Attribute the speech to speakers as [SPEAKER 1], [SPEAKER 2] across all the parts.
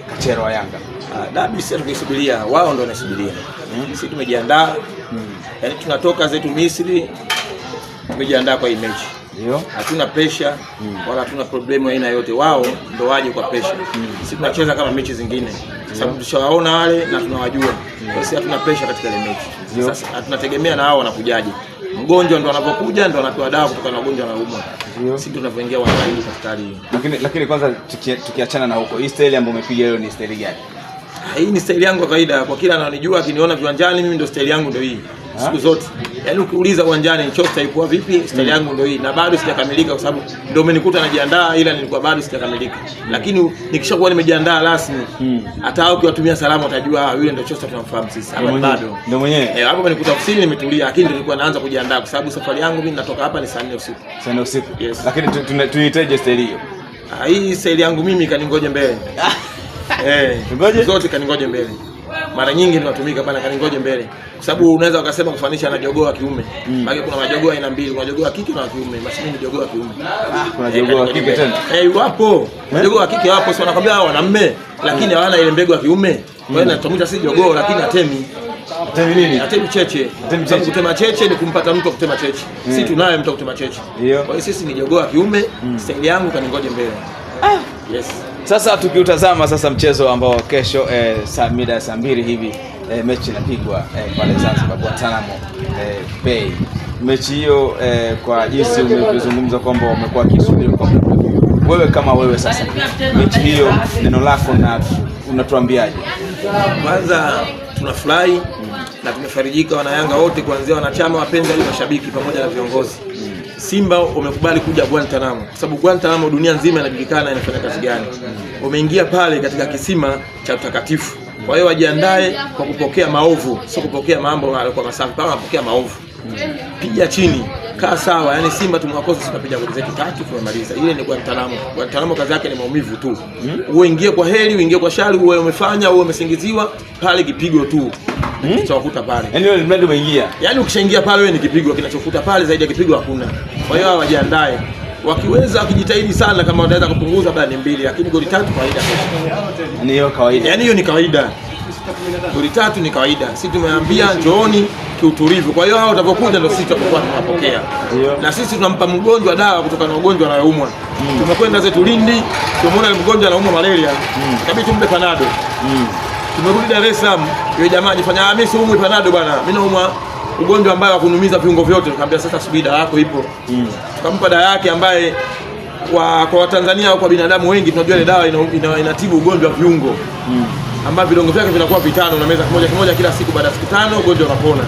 [SPEAKER 1] Kachero wa Yanga.
[SPEAKER 2] Dabi sisi tukisubiria, wao ndio wanasubiria. Sisi tumejiandaa. Yaani tunatoka zetu Misri tumejiandaa kwa hii mechi.
[SPEAKER 1] Ndio.
[SPEAKER 2] Hatuna pressure wala hatuna problemu aina yote. Wao ndio waje kwa pressure. Sisi tunacheza kama mechi zingine. Sababu tushawaona wale na tunawajua. Kwa hiyo hatuna pressure katika ile mechi. Sasa tunategemea na hao wanakujaje. Mgonjwa ndo anapokuja ndo anapewa dawa kutokana na ugonjwa anaumwa. Sisi tunavyoingia wanaingia katika hali hii.
[SPEAKER 1] Lakini kwanza tukiachana na huko, hii style ambayo umepiga leo ni style gani?
[SPEAKER 2] Hii ni style yangu kawaida, kwa kila ananijua akiniona viwanjani mimi ndo style yangu ndio hii. Siku zote. Yaani ukiuliza uwanjani Chosta ipo vipi, style yangu ndio hii na bado sijakamilika kwa sababu ndio umenikuta najiandaa, ila nilikuwa bado sijakamilika. Lakini nikishakuwa nimejiandaa rasmi, hata hao ukiwatumia salamu utajua yule ndio Chosta tunamfahamu sisi. Hapa bado.
[SPEAKER 1] Ndio mwenyewe.
[SPEAKER 2] Hapo umenikuta ofisini nimetulia, lakini nilikuwa naanza kujiandaa kwa sababu safari yangu mimi natoka hapa ni saa 4 usiku.
[SPEAKER 1] Saa 4 usiku.
[SPEAKER 2] Yes.
[SPEAKER 1] Lakini tunahitaji style hiyo.
[SPEAKER 2] Hii style yangu mimi kaningoje mbele. Zote kaningoje mbele. Mara nyingi tunatumika bana kaningoje mbele. Kwa sababu unaweza ukasema kufanisha na jogoo wa kiume. Maana kuna majogoo aina mbili, kuna jogoo wa kike na wa kiume. Basi mimi ni jogoo wa kiume.
[SPEAKER 1] Kuna jogoo wa kike tena.
[SPEAKER 2] Wapo. Jogoo wa kike wapo, sio nakwambia hao wanamme, lakini hawana ile mbegu ya kiume. Kwa hiyo natumita si jogoo lakini atemi.
[SPEAKER 1] Atemi nini?
[SPEAKER 2] Atemi cheche. Kutema cheche ni kumpata mtu kutema cheche. Sisi tunaye mtu kutema cheche. Kwa hiyo sisi ni jogoo wa kiume, style yangu kaningoje mbele. Yes.
[SPEAKER 1] Sasa tukiutazama sasa mchezo ambao kesho saa 2 hivi mechi inapigwa pale Zanzibar Guantanamo Bay. Mechi hiyo kwa jinsi ulivyozungumza kwamba wamekuwa kisubiri kwa muda mrefu. Wewe kama wewe sasa mechi hiyo neno lako na unatuambiaje?
[SPEAKER 2] Kwanza tunafurahi na tumefarijika wana Yanga wote kuanzia wanachama, wapenzi hadi mashabiki pamoja na viongozi. Simba umekubali kuja Guantanamo kwa sababu Guantanamo dunia nzima inajulikana inafanya kazi gani. Umeingia pale katika kisima cha utakatifu. Kwa hiyo wajiandae kwa kupokea maovu, sio kupokea mambo kwa masafi, kama kupokea maovu. Piga chini, kaa sawa. Yaani Simba tumwakosa, sisi tunapiga goli zetu 3 tumemaliza. Ile ni Guantanamo. Guantanamo kazi yake ni maumivu tu. Uingie kwa heri, uingie kwa shari, uwe umefanya, uwe umesingiziwa, pale kipigo tu. Kinachokuta pale.
[SPEAKER 1] Yaani wewe mradi umeingia.
[SPEAKER 2] Yaani ukishaingia pale wewe ni kipigo, kinachokuta pale zaidi ya kipigo hakuna. Kwa hiyo wajiandae. Wakiweza wakijitahidi sana kama wanaweza kupunguza bali 2 lakini goli 3 kawaida.
[SPEAKER 1] Ni hiyo kawaida.
[SPEAKER 2] Yaani hiyo ni kawaida. Goli 3 ni kawaida. Sisi tumeambia njooni kiutulivu. Kwa hiyo hao watapokuja ndio sisi tutakuwa tunapokea. Na sisi tunampa mgonjwa dawa kutokana na ugonjwa anayoumwa. Tumekwenda zetu Lindi, tumeona mgonjwa anaumwa malaria. Kabidi tumpe panado. Tumerudi Dar es Salaam, yule jamaa ajifanya mimi siumwi panado bwana. Mimi naumwa ugonjwa ambao wakunumiza viungo vyote. Nikamwambia sasa subiri dawa yako ipo. Tukampa dawa yake ambaye kwa Watanzania au kwa binadamu wengi tunajua ile dawa inatibu ugonjwa wa viungo. Ambao vidongo vyake vinakuwa 5 na meza kimoja kila siku, baada ya siku 5 ugonjwa unapona.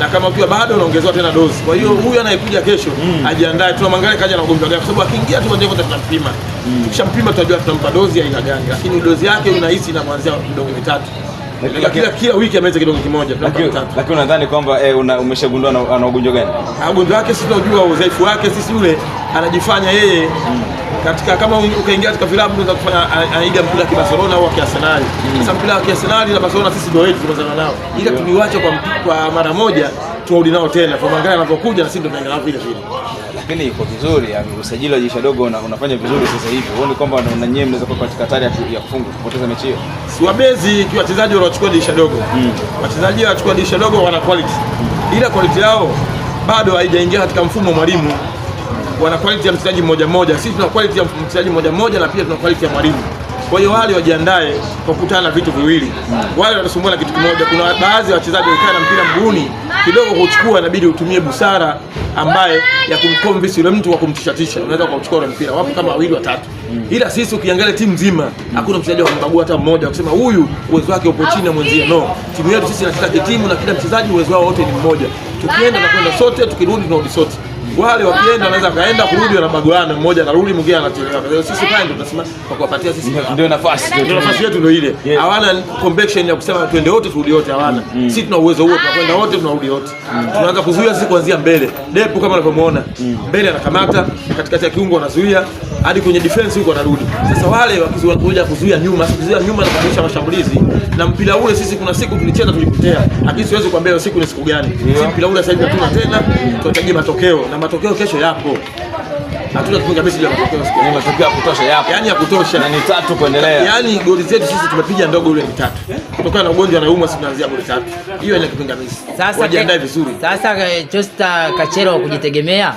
[SPEAKER 2] Na kama ukiwa bado unaongezewa tena dozi. Kwa hiyo huyu anayekuja kesho ajiandae, tunamwangalia kaja na ugonjwa gani kwa sababu akiingia tu ndio tutampima. Tukishampima tutajua tutampa dozi aina gani, lakini dozi yake unahisi inaanzia vidongo 3. Kila wiki ameza kidongo kimoja tunampa 3.
[SPEAKER 1] Lakini unadhani kwamba umeshagundua ana ugonjwa gani?
[SPEAKER 2] Ugonjwa wake sisi tunajua udhaifu wake, sisi yule anajifanya yeye katika kama ukaingia katika vilabu unaweza kufanya anaiga mpira wa Barcelona au wa Arsenal. Sasa mpira wa Arsenal na Barcelona sisi ndio wetu tumezana nao. Ila tuliwacha kwa mara moja turudi nao tena. Tuangalia anapokuja na sisi ndio tunaenda nao vile vile.
[SPEAKER 1] Lakini iko vizuri, usajili wa Dirisha Dogo unafanya vizuri sasa hivi. Huoni kwamba na nyewe mnaweza kuwa katika hatari ya kupoteza mechi hiyo?
[SPEAKER 2] Si wabezi kwa wachezaji wanaochukua Dirisha Dogo. Wachezaji wanachukua Dirisha Dogo wana quality. Ila quality yao bado haijaingia katika mfumo mwalimu. Wana quality ya mchezaji mmoja. Sisi tuna quality ya mchezaji mmoja na pia tuna quality ya mwalimu. Kwa hiyo wale wajiandae kwa kukutana na vitu viwili. Wale wanasumbua na kitu kimoja. Kuna baadhi ya wachezaji wakikaa na mpira mguuni kidogo kuchukua, inabidi utumie busara ambaye ya kumconvince yule mtu wa kumtishatisha. Unaweza kuchukua ule mpira. Wapo kama 2 3. Ila sisi ukiangalia timu nzima hakuna mchezaji wa kumbagua hata mmoja kusema huyu uwezo wake upo chini ya mwenzie. No. Timu yetu sisi inacheza timu na kila mchezaji uwezo wao wote ni mmoja. Tukienda na kwenda sote, tukirudi tunarudi sote. Wale wakienda wanaweza kaenda kurudi wanabaguana, mmoja anarudi mwingine anachelewa. Kwa hiyo sisi pale ndio tunasema kwa kuwapatia sisi
[SPEAKER 1] ndio nafasi.
[SPEAKER 2] Ndio nafasi yetu ndio ile. Hawana conviction ya kusema twende wote turudi wote, hawana. Sisi tuna uwezo huo, tunakwenda wote tunarudi wote. Tunaanza kuzuia sisi kuanzia mbele. Depu kama unavyomuona. Mbele anakamata, katikati ya kiungo anazuia, hadi kwenye defense huko anarudi. Sasa wale wakizuia kuzuia nyuma, kuzuia nyuma na kuanzisha mashambulizi. Na mpira ule sisi kuna siku tulicheza tulipotea. Lakini siwezi kuambia hiyo siku ni siku gani. Sisi mpira ule sasa hivi hatuna tena, tunahitaji matokeo na matokeo kesho yapo. hatuna kipingamizi ya matokeo siku.
[SPEAKER 1] Ni matokeo ya kutosha yapo.
[SPEAKER 2] Yaani ya kutosha.
[SPEAKER 1] Na ni 3 kuendelea.
[SPEAKER 2] Yaani goli zetu sisi tumepiga ndogo ule ni 3. Kutokana na ugonjwa na umma tunaanzia goli 3. Hiyo ina kipingamizi. Wajiandae vizuri.
[SPEAKER 3] Sasa Costa Kachero kujitegemea.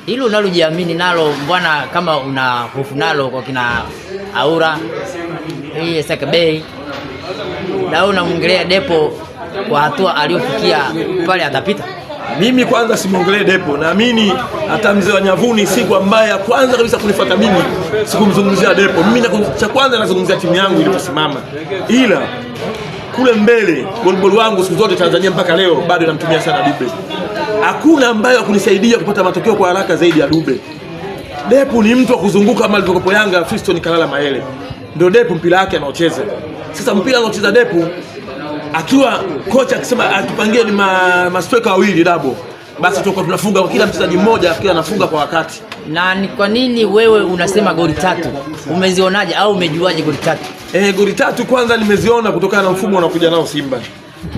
[SPEAKER 3] Hilo unalojiamini nalo mbwana kama una hofu nalo kwa kina Aura. Hii Saka Bay. Na unamwongelea Depo kwa hatua aliyofikia pale atapita.
[SPEAKER 2] Mimi kwanza simuongelee Depo, naamini hata mzee wa nyavuni siku ambaye ya kwanza kabisa kunifuata mimi sikumzungumzia Depo. Mimi cha kwanza nazungumzia timu yangu iliposimama. Ila kule mbele golbol wangu siku zote Tanzania mpaka leo bado namtumia sana Dube. Hakuna ambaye akunisaidia kupata matokeo kwa haraka zaidi ya Dube. Depo ni mtu wa kuzunguka kama alivyokuwa Yanga Fiston Kalala Mayele. Ndio Depo mpira wake anaocheza. Sasa mpira anaocheza Depo akiwa kocha akisema atupangie ni mastreka wawili double, basi tutakuwa tunafunga kwa kila mchezaji mmoja akiwa anafunga kwa wakati.
[SPEAKER 3] Na ni kwa nini wewe unasema goli 3? Umezionaje au umejuaje goli 3?
[SPEAKER 2] Goli 3 kwanza nimeziona kutokana na mfumo unakuja nao Simba.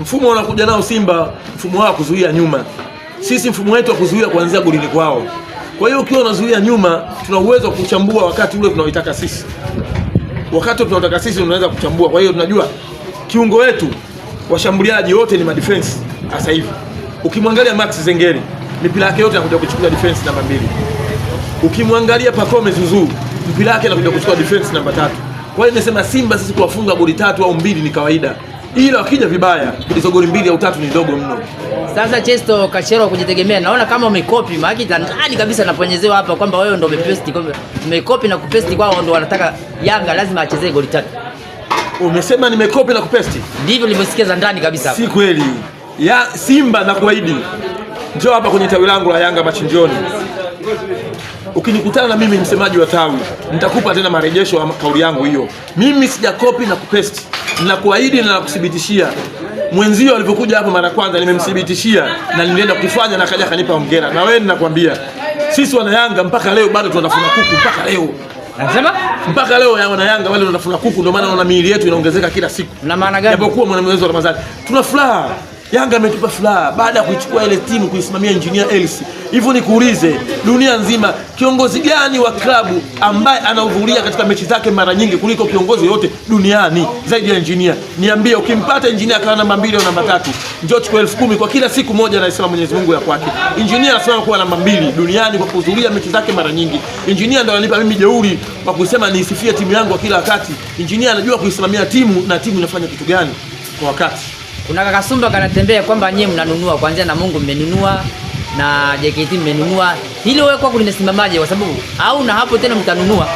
[SPEAKER 2] Mfumo unakuja nao Simba, mfumo wao kuzuia nyuma. Sisi mfumo wetu wa kuzuia kuanzia golini kwao. Kwa hiyo ukiwa unazuia nyuma, tuna uwezo wa kuchambua wakati ule tunaoitaka sisi. Wakati tunaotaka sisi tunaweza kuchambua. Kwa hiyo tunajua kiungo wetu washambuliaji wote ni madefense sasa hivi. Ukimwangalia Max Zengeri, mipira yake yote anakuja kuchukua defense namba 2. Ukimwangalia Pacome Zuzu, mpira wake anakuja kuchukua defense namba 3. Kwa hiyo nimesema Simba sisi kuwafunga goli 3 au 2 ni kawaida. Ila wakija vibaya, hizo goli 2 au 3 ni ndogo mno.
[SPEAKER 3] Sasa Chesto Kachero kujitegemea, naona kama umekopi, maana ndani kabisa naponyezewa hapa kwamba wewe ndio umepesti, kwamba umekopi na kupesti kwao ndio wanataka Yanga lazima achezee goli 3.
[SPEAKER 2] Umesema nimekopi na kupesti?
[SPEAKER 3] Ndivyo nilivyosikia za ndani kabisa.
[SPEAKER 2] Si kweli. Ya Simba na kuahidi. Njoo hapa kwenye tawi langu la Yanga Machinjoni. Ukinikutana na mimi msemaji wa tawi, nitakupa tena marejesho ya kauli yangu hiyo. Mimi sijakopi na kupesti. Ninakuahidi na nakuthibitishia. Mwenzio alipokuja hapo mara kwanza nimemthibitishia na nilienda kufanya na kaja kanipa hongera. Na wewe ninakwambia sisi wana Yanga mpaka leo bado tunafuna kuku mpaka leo.
[SPEAKER 3] Nasema
[SPEAKER 2] mpaka leo wana Yanga wale wanafuna kuku, ndio maana naona miili yetu inaongezeka kila siku.
[SPEAKER 3] Na maana gani?
[SPEAKER 2] Japokuwa mwezi wa Ramadhani tuna furaha. Yanga ametupa furaha baada ya kuichukua ile timu kuisimamia Engineer Elsi. Hivyo nikuulize, dunia nzima kiongozi gani wa klabu ambaye anahudhuria katika mechi zake mara nyingi kuliko kiongozi yote duniani zaidi ya Engineer? Niambie, ukimpata Engineer kana namba 2 au namba 3, njoo chukua 10,000 kwa kila siku moja, anasema Mwenyezi Mungu ya kwake. Engineer anasema kuwa namba 2 duniani kwa kuhudhuria mechi zake mara nyingi. Engineer ndio ananipa mimi jeuri kwa kusema niisifie timu yangu kila wakati. Engineer anajua kuisimamia timu na timu inafanya kitu gani kwa wakati.
[SPEAKER 3] Kuna kaka Sumba kanatembea kwamba nyie mnanunua kuanzia na Mungu mmenunua na JKT mmenunua. Hilo wewe kwako limesimamaje kwa sababu au na hapo tena mtanunua?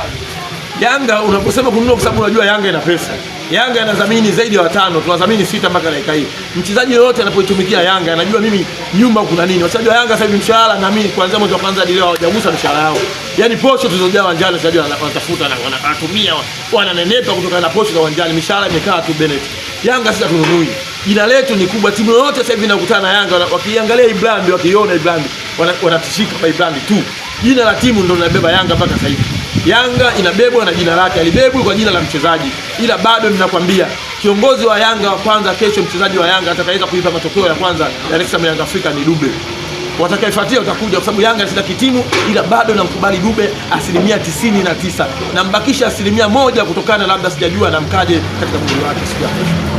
[SPEAKER 2] Yanga unaposema kununua kwa sababu unajua Yanga ina pesa. Yanga inadhamini zaidi ya 5, tunadhamini 6 mpaka dakika hii. Mchezaji yote anapoitumikia Yanga anajua mimi nyumba kuna nini. Wachezaji wa Yanga sasa hivi mshahara na mimi kuanzia mwezi wa kwanza hadi leo hawajagusa mshahara wao. Yaani posho tulizojaa uwanjani wachezaji wanatafuta na wanatumia wananenepa kutokana na posho za uwanjani, mishahara imekaa tu Bennett. Yanga sasa tununui. Jina letu ni kubwa, timu yote sasa hivi inakutana na Yanga wakiangalia hii brand, wakiona hii brand wanatishika kwa hii brand tu. Jina la timu ndio linabeba Yanga mpaka sasa hivi. Yanga inabebwa na jina lake, alibebwa kwa jina la mchezaji. Ila bado ninakwambia kiongozi wa Yanga wa kwanza kesho, mchezaji wa Yanga atakayeweza kuipa matokeo ya kwanza Dar es Salaam Yanga Afrika ni Dube. Watakayefuatia utakuja kwa sababu Yanga sina kitimu, ila bado namkubali Dube 99%. Nambakisha 1% kutokana labda sijajua namkaje katika mchezo wake siku ya kesho.